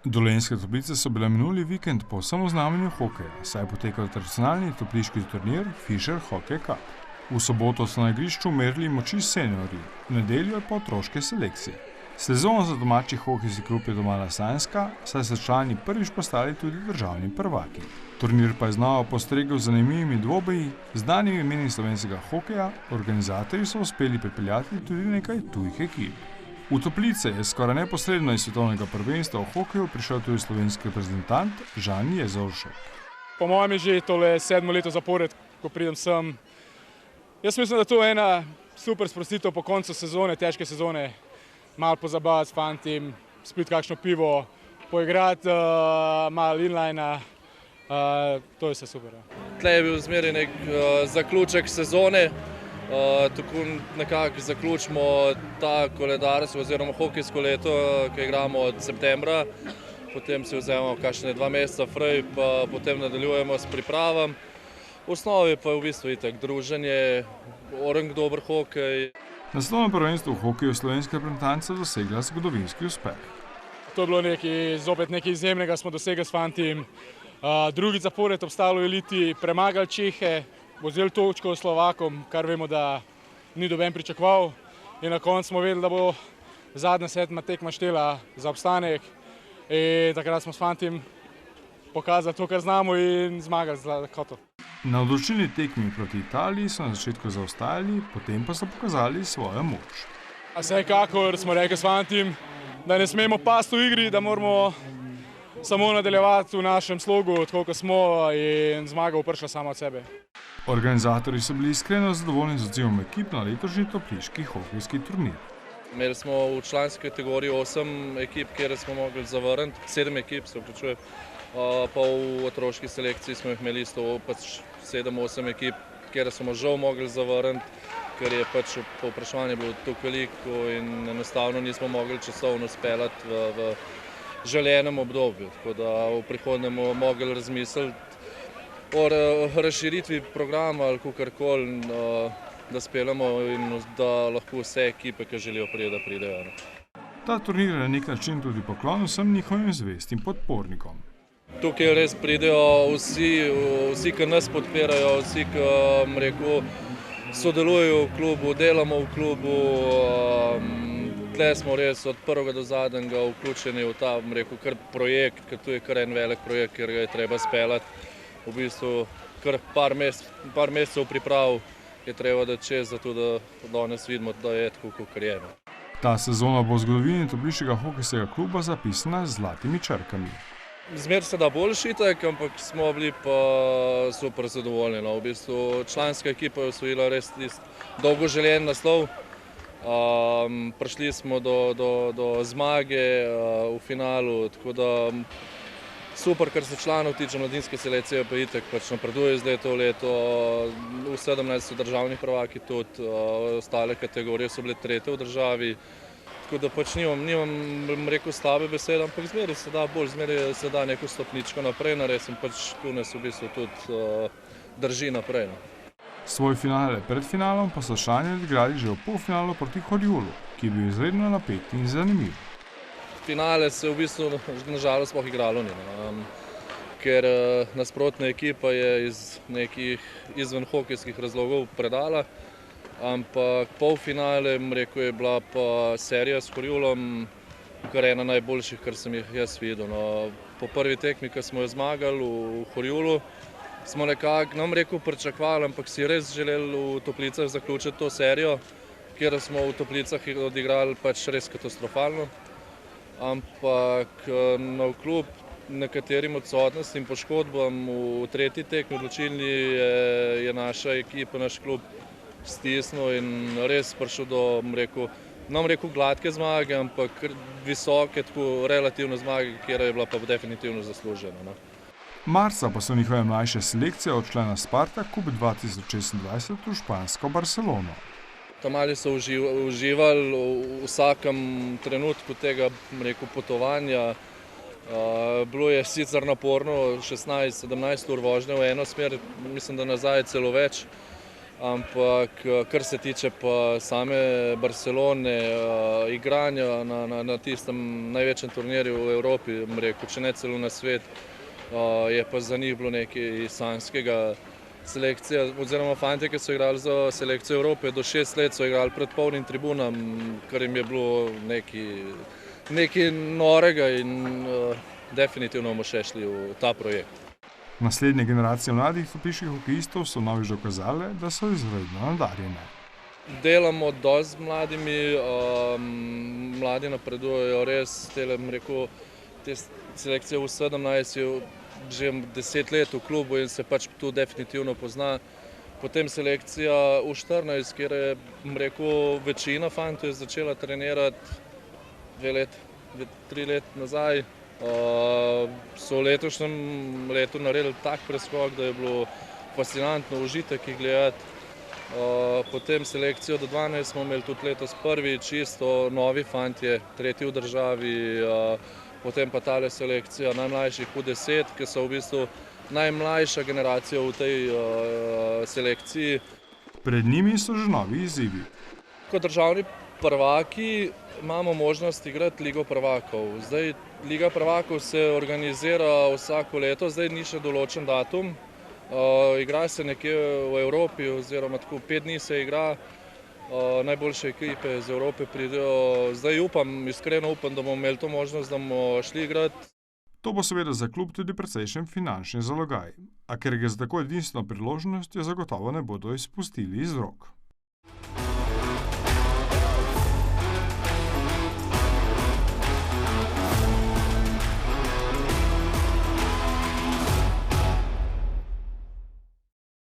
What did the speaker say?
Dolenjske Toplice so bile minuli vikend povsem v znamenju hokeja, saj je potekal tradicionalni topliški turnir Fisher Hockey Cup. V soboto so na igrišču merili moči seniorji, v nedeljo pa otroške selekcije. Sezono za domači hokejski klub je domala sanjska, saj so člani prvič postali tudi državni prvaki. Turnir pa je znova postregel z zanimivimi dvoboji, znanimi imeni slovenskega hokeja, organizatorji so uspeli pripeljati tudi nekaj tujih ekip. V Toplice je skoraj neposredno iz svetovnega prvenstva v hokeju prišel tudi slovenski reprezentant Žan Jezovšek. Po mojem je že tole 7. leto zapored, ko pridem sem. Jaz mislim, da to je ena super sprostitev po koncu sezone, težke sezone. Malo pozabavati s fantim, spiti kakšno pivo, poigrati malo inlinea. To je vse super. Tle je bil zmeraj nek zaključek sezone. Tako nekako zaključimo ta koledarstvo oziroma hokejsko leto, ki igramo od septembra. Potem si vzamemo kakšne 2 meseca fraj, pa potem nadaljujemo s pripravam. V osnovi pa je v bistvu itak druženje, orang dober hokej. Na svetovnem prvenstvu v hokeju slovenska reprezentanca dosegla zgodovinski uspeh. To je bilo zopet nekaj izjemnega, smo dosegli s fantim. Drugi zapored obstalo v eliti, premagali Čehe, vzeli točko Slovakom, kar vemo, da ni noben pričakoval. In na koncu smo vedeli, da bo zadnja 7. tekma štela za obstanek. In takrat smo s fantim pokazali to, kar znamo in zmagali z lahkoto. Na odločilni tekmi proti Italiji so na začetku zaostajali, potem pa so pokazali svojo moč. Vsekakor smo rekli s fantim, da ne smemo pasti v igri, da moramo samo nadaljevati v našem slogu, tako kot smo, in zmaga bo prišla sama od sebe. Organizatorji so bili iskreno zadovoljni z odzivom ekip na letošnji topliški hokejski turnir. Imeli smo v članski kategoriji 8 ekip, kjer smo mogli zavrniti, 7 ekip se vključuje, pa v otroški selekciji smo imeli 7-8 ekip, kjer smo žal mogli zavrniti, ker je povpraševanje bilo tako veliko in enostavno nismo mogli časovno speljati v želenem obdobju. Tako da v prihodnje bomo mogli razmisliti o razširitvi programa ali kakorkoli, da speljamo in da lahko vse ekipe, ki želijo priti, da pridejo. Ta turnir je na nek način tudi poklon vsem njihovim zvestim podpornikom. Tukaj res pridejo vsi, ki nas podpirajo, vsi, ki sodelujejo v klubu, delamo v klubu. Tle smo res od prvega do zadnjega vključeni v ta kar projekt, ker tu je kar en velik projekt, ker ga je treba speljati. V bistvu kar par mesecev priprav je treba dati čez, zato da danes vidimo, da je tako, kakor je. Ta sezona bo v zgodovini topliškega hokejskega kluba zapisana z zlatimi črkami. Zmer se da boljši itak, ampak smo bili pa super zadovoljni. V bistvu članska ekipa je osvojila res dolgo željen naslov. Prišli smo do zmage v finalu, tako da super, kar se članov tiče, mladinske selekcije pa itak napreduje zdaj to leto. V 17 državnih prvaki tudi, ostale kategorije so bile 3. v državi. Tako da nimam rekel slabe besede, ampak zmeraj se da bolj, zmeraj se da neko stopničko naprej narediti in tu nas v bistvu tudi drži naprej. Svoj finale pred finalom pa so Šanje odigrali že v polfinalu proti Horjulu, ki je bil izredno napet in zanimiv. Finale se v bistvu nažalost sploh igralo ni, ker nasprotna ekipa je iz nekih izven hokejskih razlogov predala, ampak polfinale je bila pa serija s Horjulom, kar ena najboljših, kar sem jih jaz videl. Po prvi tekmi, ko smo jo zmagali v Horjulu, smo nekako pričakovali, ampak si res želeli v Toplicah zaključiti to serijo, kjer smo v Toplicah odigrali res katastrofalno. Ampak navkljub nekaterim odsotnostim in poškodbam v tretji tekmi odločilni je naša ekipa, naš klub stisnil in res prišel do, gladke zmage, ampak visoke, tako relativno zmage, kjer je bila pa definitivno zaslužena. Marca pa so njihove mlajše selekcije odšle na Spartak Cup 2026 v špansko Barcelono. Tamali so uživali v vsakem trenutku tega potovanja. Bilo je sicer naporno, 16-17 ur vožnje v eno smer, mislim, da nazaj celo več. Ampak kar se tiče pa same Barcelone, igranja na tistem največjem turnirju v Evropi, rekel, če ne celo na svet, je pa za njih bilo nekaj sanjskega. Selekcija, oziroma fantje, ki so igrali za selekcijo Evrope, do 6 let so igrali pred polnim tribunam, kar jim je bilo nekaj norega in definitivno bomo še šli v ta projekt. Naslednje generacije mladih topliških hokejistov so novič dokazale, da so izredno nadarjene. Delamo dosti z mladimi, mladi napredujejo res, te selekcije v 17 je že 10 let v klubu in se pač tu definitivno pozna. Potem selekcija v 14, kjer je, večina fantov je začela trenirati 3 let nazaj. So v letošnjem letu naredili tak preskok, da je bilo fascinantno užitek jih gledati. Potem selekcijo do 12 smo imeli tudi letos prvič, čisto novi fantje, tretji v državi. Potem pa tale selekcija najmlajših v 10, ki so v bistvu najmlajša generacija v tej selekciji. Pred njimi so že novi izzivi. Kot državni prvaki imamo možnost igrati Ligo prvakov. Zdaj, Liga prvakov se organizira vsako leto, zdaj ni še določen datum. Igra se nekje v Evropi, oziroma tako 5 dni se igra. Najboljše ekipe iz Evrope pridejo. Zdaj iskreno upam, da bomo imeli to možnost, da bomo šli igrati. To bo seveda za klub tudi precejšen finančni zalogaj, a ker gre za tako edinstveno priložnost, jo zagotovo ne bodo izpustili iz rok.